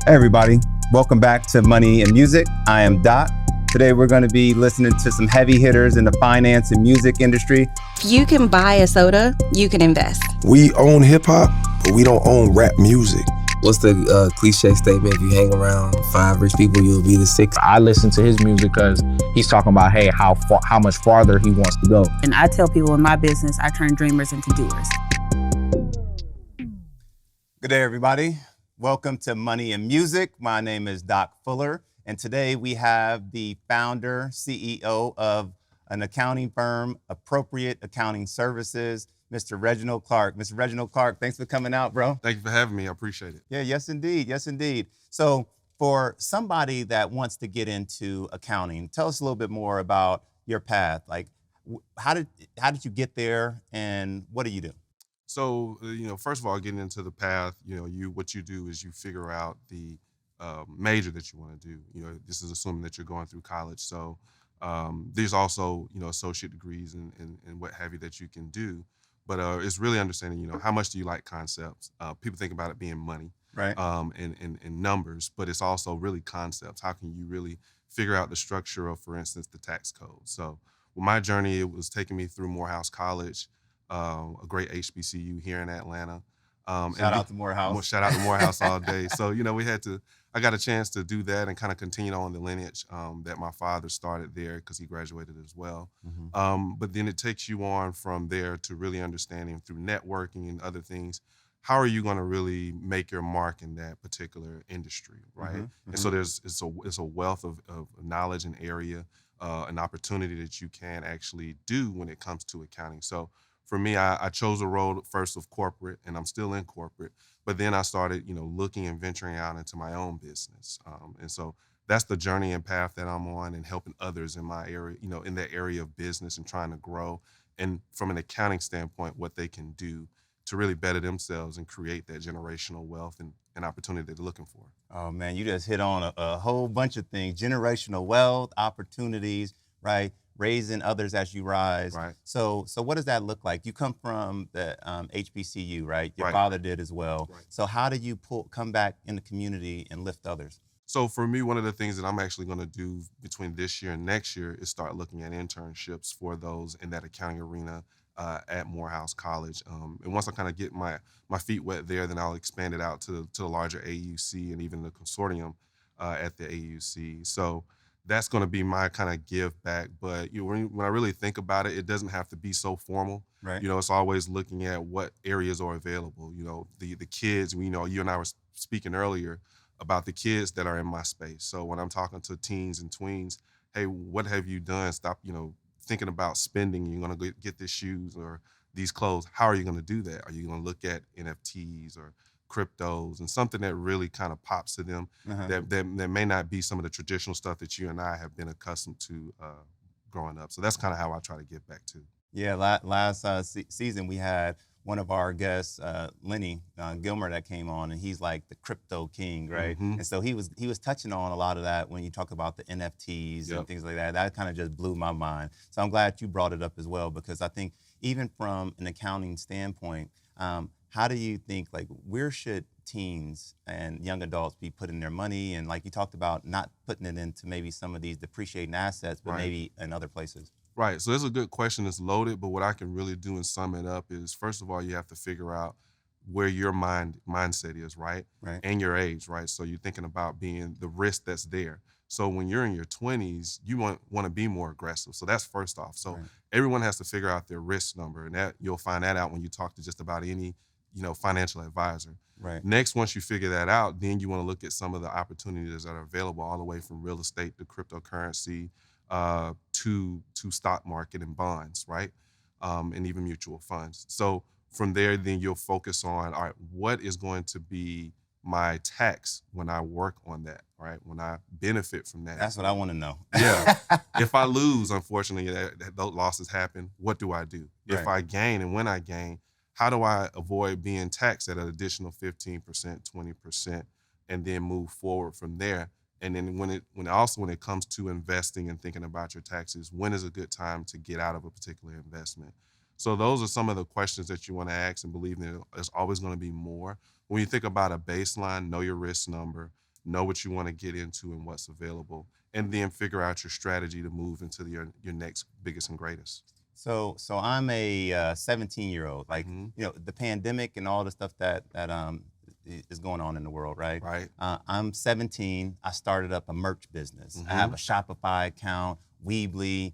Hey everybody, welcome back to Money and Music. I am Doc. Today we're going to be listening to some heavy hitters in the finance and music industry. If you can buy a soda, you can invest. We own hip hop, but we don't own rap music. What's the cliche statement? If you hang around 5 rich people, you'll be the 6th. I listen to his music because he's talking about, hey, how much farther he wants to go. And I tell people in my business, I turn dreamers into doers. Good day, everybody. Welcome to Money and Music. My name is Doc Fuller, and today we have the founder, CEO of an accounting firm, Appropriate Accounting Services, Mr. Reginal Clark. Mr. Reginal Clark, thanks for coming out, bro. Thank you for having me. I appreciate it. Yeah, yes, indeed. Yes, indeed. So for somebody that wants to get into accounting, tell us a little bit more about your path. Like, how did you get there, and what do you do? So, first of all, getting into the path, what you do is you figure out the major that you want to do. This is assuming that you're going through college. So there's also, associate degrees and what have you that you can do. But it's really understanding, how much do you like concepts? People think about it being money, right? And numbers, but it's also really concepts. How can you really figure out the structure of, for instance, the tax code? So with my journey, it was taking me through Morehouse College, a great HBCU here in Atlanta. Shout out to Morehouse. Shout out to Morehouse all day. So, I got a chance to do that and kind of continue on the lineage that my father started there because he graduated as well. Mm-hmm. But then it takes you on from there to really understanding through networking and other things, how are you going to really make your mark in that particular industry, right? Mm-hmm. And so it's a wealth of knowledge and area, an opportunity that you can actually do when it comes to accounting. So for me, I chose a road first of corporate, and I'm still in corporate. But then I started, looking and venturing out into my own business. And so that's the journey and path that I'm on, and helping others in my area, in that area of business and trying to grow. And from an accounting standpoint, what they can do to really better themselves and create that generational wealth and opportunity that they're looking for. Oh man, you just hit on a whole bunch of things: generational wealth, opportunities, right? Raising others as you rise. Right. So what does that look like? You come from the HBCU, right? Your Right. father did as well. Right. So how do you come back in the community and lift others? So for me, one of the things that I'm actually going to do between this year and next year is start looking at internships for those in that accounting arena at Morehouse College. And once I kind of get my feet wet there, then I'll expand it out to the larger AUC and even the consortium at the AUC. So that's going to be my kind of give back. But when I really think about it, it doesn't have to be so formal. Right. It's always looking at what areas are available. The kids, you and I were speaking earlier about the kids that are in my space. So when I'm talking to teens and tweens, hey, what have you done? Stop, thinking about spending. You're going to get these shoes or these clothes. How are you going to do that? Are you going to look at NFTs or cryptos and something that really kind of pops to them that may not be some of the traditional stuff that you and I have been accustomed to growing up. So that's kind of how I try to give back too. Yeah, last season we had one of our guests, Lenny Gilmer, that came on, and he's like the crypto king, right? Mm-hmm. And so he was touching on a lot of that when you talk about the NFTs Yep. and things like that. That kind of just blew my mind. So I'm glad you brought it up as well, because I think even from an accounting standpoint, how do you think, like, where should teens and young adults be putting their money? And like you talked about, not putting it into maybe some of these depreciating assets, but Right. maybe in other places. Right. So it's a good question. It's loaded, but what I can really do and sum it up is, first of all, you have to figure out where your mindset is, right? Right. And your age, right? So you're thinking about being the risk that's there. So when you're in your 20s, you want to be more aggressive. So that's first off. So Right. everyone has to figure out their risk number, and that you'll find that out when you talk to just about any financial advisor. Right. Next, once you figure that out, then you want to look at some of the opportunities that are available all the way from real estate to cryptocurrency to stock market and bonds, right? And even mutual funds. So from there, then you'll focus on, all right, what is going to be my tax when I work on that, right? When I benefit from that. That's what I want to know. Yeah. If I lose, unfortunately, that those losses happen, what do I do? Right. If I gain, and when I gain, how do I avoid being taxed at an additional 15%, 20%, and then move forward from there? And then when it comes to investing and thinking about your taxes, when is a good time to get out of a particular investment? So those are some of the questions that you want to ask, and believe that there's always going to be more. When you think about a baseline, know your risk number, know what you want to get into and what's available, and then figure out your strategy to move into your next biggest and greatest. So I'm a 17-year-old. Like, Mhm. the pandemic and all the stuff that is going on in the world, right? Right. I'm 17. I started up a merch business. I have a Shopify account, Weebly,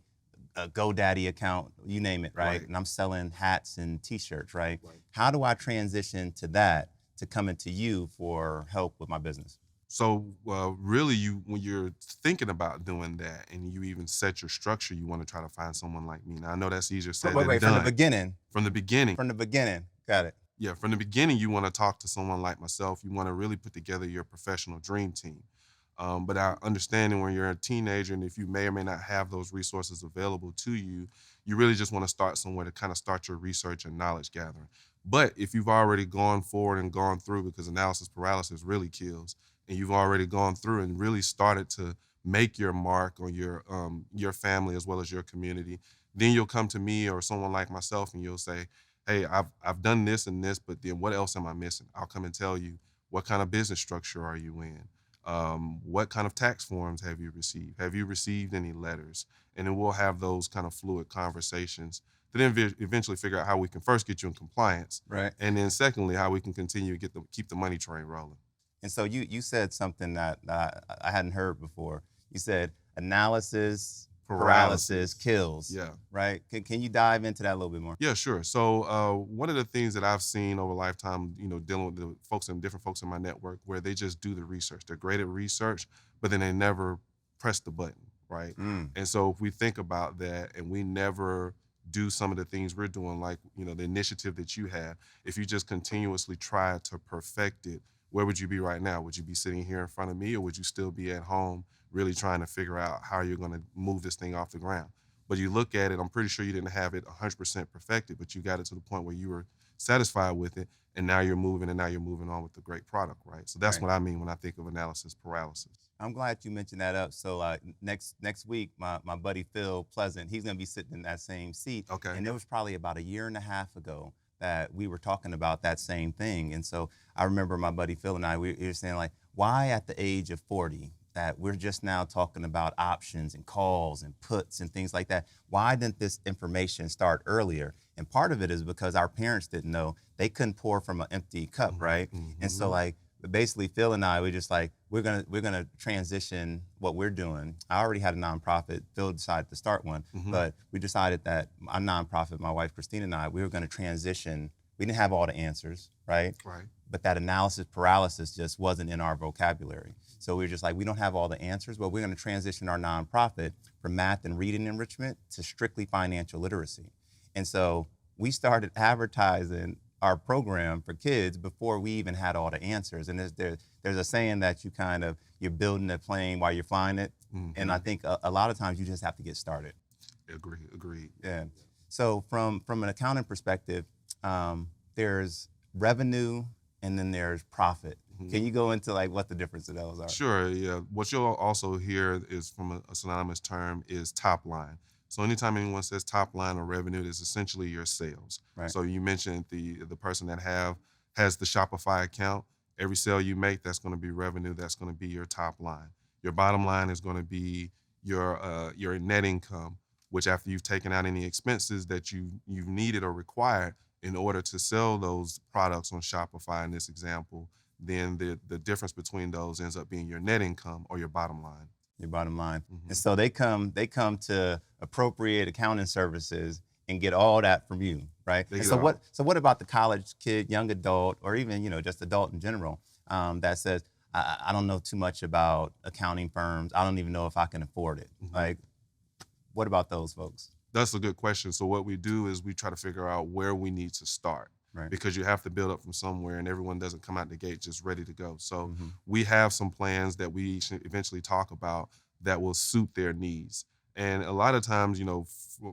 a GoDaddy account, you name it, right? Right. And I'm selling hats and T-shirts, right? Right. How do I transition to that to coming to you for help with my business? So really, when you're thinking about doing that and you even set your structure, you want to try to find someone like me. Now, I know that's easier said than Wait, done. from the beginning. From the beginning. From the beginning. Got it. Yeah, from the beginning, you want to talk to someone like myself. You want to really put together your professional dream team. But I understand when you're a teenager and if you may or may not have those resources available to you, you really just want to start somewhere to kind of start your research and knowledge gathering. But if you've already gone forward and gone through, because analysis paralysis really kills, and you've already gone through and really started to make your mark on your family as well as your community, then you'll come to me or someone like myself and you'll say, hey, I've done this and this, but then what else am I missing? I'll come and tell you, what kind of business structure are you in? What kind of tax forms have you received? Have you received any letters? And then we'll have those kind of fluid conversations to then eventually figure out how we can first get you in compliance. Right. And then secondly, how we can continue to keep the money train rolling. And so you said something that I hadn't heard before. You said analysis paralysis kills. Yeah. Right? Can you dive into that a little bit more? Yeah, sure. So one of the things that I've seen over a lifetime, dealing with the different folks in my network, where they just do the research. They're great at research, but then they never press the button, right? And so if we think about that and we never do some of the things we're doing, like, the initiative that you have, if you just continuously try to perfect it, where would you be right now? Would you be sitting here in front of me, or would you still be at home really trying to figure out how you're going to move this thing off the ground? But you look at it, I'm pretty sure you didn't have it 100% perfected, but you got it to the point where you were satisfied with it, and now you're moving on with the great product, right? So that's what I mean when I think of analysis paralysis. I'm glad you mentioned that up. So next week, my buddy Phil Pleasant, he's going to be sitting in that same seat. Okay. And it was probably about a year and a half ago that we were talking about that same thing. And so I remember my buddy Phil and I, we were saying, like, why at the age of 40 that we're just now talking about options and calls and puts and things like that? Why didn't this information start earlier? And part of it is because our parents didn't know. They couldn't pour from an empty cup, right? And so, like, basically Phil and I, we just like, we're gonna transition what we're doing. I already had a nonprofit. Phil decided to start one, but we decided that our nonprofit, my wife Christina and I, we were gonna transition. We didn't have all the answers, right? Right. But that analysis paralysis just wasn't in our vocabulary. So we were just like, we don't have all the answers, but we're gonna transition our nonprofit from math and reading enrichment to strictly financial literacy. And so we started advertising our program for kids before we even had all the answers. And there's a saying that you're building a plane while you're flying it. And I think a lot of times you just have to get started. Agreed. Yeah. So from an accounting perspective, there's revenue and then there's profit. Can you go into like what the difference of those are? Sure, yeah. What you'll also hear is from a synonymous term is top line. So anytime anyone says top line or revenue, it's essentially your sales. Right. So you mentioned the person that has the Shopify account. Every sale you make, that's going to be revenue. That's going to be your top line. Your bottom line is going to be your net income, which after you've taken out any expenses that you've needed or required in order to sell those products on Shopify in this example, then the difference between those ends up being your net income or your bottom line. Your bottom line. And so they come to appropriate accounting services and get all that from you, right? And so what about the college kid, young adult, or even just adult in general, that says, I don't know too much about accounting firms. I don't even know if I can afford it. Like, what about those folks? That's a good question. So what we do is we try to figure out where we need to start. Right. Because you have to build up from somewhere, and everyone doesn't come out the gate just ready to go. So we have some plans that we eventually talk about that will suit their needs. And a lot of times,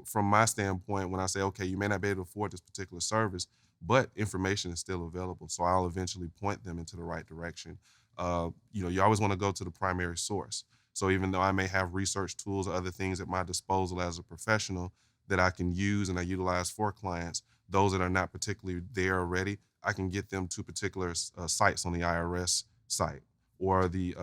from my standpoint, when I say, okay, you may not be able to afford this particular service, but information is still available. So I'll eventually point them into the right direction. You always want to go to the primary source. So even though I may have research tools or other things at my disposal as a professional that I can use and I utilize for clients, those that are not particularly there already, I can get them to particular sites on the IRS site or the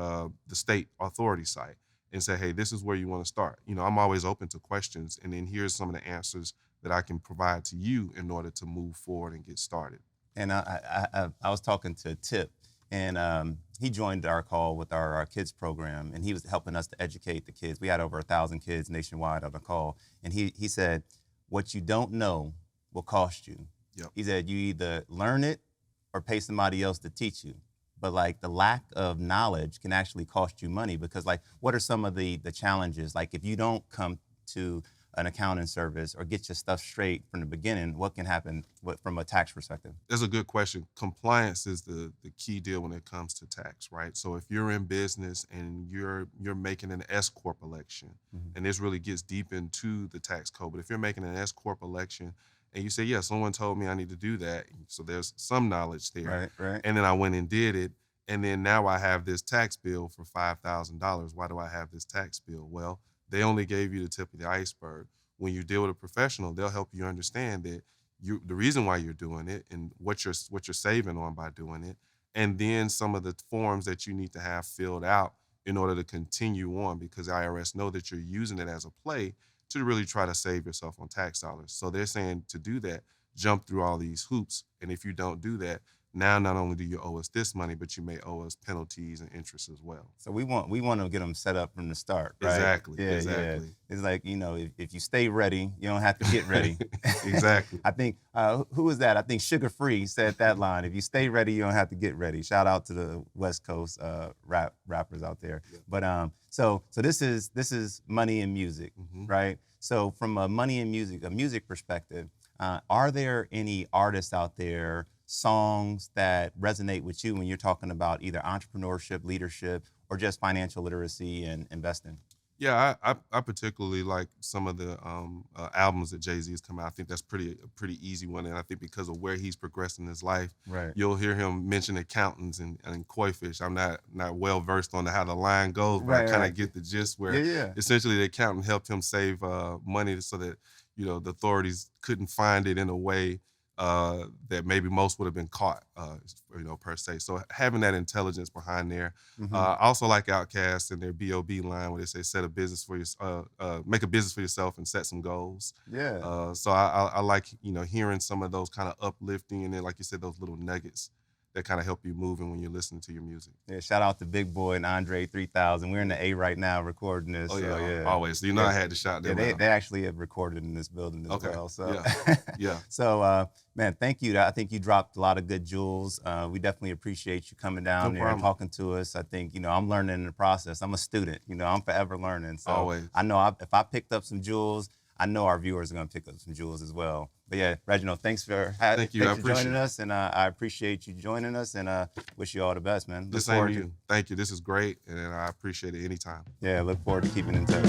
state authority site and say, hey, this is where you want to start. I'm always open to questions, and then here's some of the answers that I can provide to you in order to move forward and get started. And I was talking to Tip, and he joined our call with our kids program, and he was helping us to educate the kids. We had over 1,000 kids nationwide on the call, and he said, what you don't know will cost you. Yep. He said you either learn it or pay somebody else to teach you. But like the lack of knowledge can actually cost you money, because like what are some of the challenges? Like if you don't come to an accounting service or get your stuff straight from the beginning, what can happen from a tax perspective? That's a good question. Compliance is the key deal when it comes to tax, right? So if you're in business and you're making an S corp election, and this really gets deep into the tax code, but if you're making an S corp election and you say, yeah, someone told me I need to do that, so there's some knowledge there, right. And then I went and did it, and then now I have this tax bill for $5,000. Why do I have this tax bill? Well, they only gave you the tip of the iceberg. When you deal with a professional, they'll help you understand that the reason why you're doing it and what you're saving on by doing it, and then some of the forms that you need to have filled out in order to continue on, because the IRS know that you're using it as a play to really try to save yourself on tax dollars. So they're saying to do that, jump through all these hoops, and if you don't do that, now not only do you owe us this money, but you may owe us penalties and interest as well. So we want to get them set up from the start, right? Exactly. Yeah, exactly. Yeah. It's like, if you stay ready, you don't have to get ready. Exactly. I think, who was that? I think Sugar Free said that line. If you stay ready, you don't have to get ready. Shout out to the West Coast rappers out there. Yeah. But so this is money and music, right? So from a money and music, a music perspective, are there any artists out there, songs that resonate with you when you're talking about either entrepreneurship, leadership, or just financial literacy and investing? Yeah, I particularly like some of the albums that Jay-Z has come out. I think that's a pretty easy one, and I think because of where he's progressed in his life, right, you'll hear him mention accountants and koi fish. I'm not well versed on how the line goes, but I kind of get the gist where essentially the accountant helped him save money so that the authorities couldn't find it in a way that maybe most would have been caught, per se. So having that intelligence behind there. I also like Outkast and their B.O.B. line where they say, set a business for make a business for yourself and set some goals. Yeah. So I like, hearing some of those kind of uplifting, and then, like you said, those little nuggets that kind of help you moving when you're listening to your music. Yeah, shout out to Big Boy and Andre 3000. We're in the A right now recording this. Oh, yeah, so, yeah. Always. So, I had to shout them out. They actually have recorded in this building as well. So, yeah. So, man, thank you. I think you dropped a lot of good jewels. We definitely appreciate you coming down there and talking to us. I think, I'm learning in the process. I'm a student. I'm forever learning. So always. I know if I picked up some jewels, I know our viewers are going to pick up some jewels as well. But yeah, Reginald, thanks for joining us, and I appreciate you joining us, and wish you all the best, man. The same to you. Thank you. This is great, and I appreciate it anytime. Yeah, look forward to keeping in touch.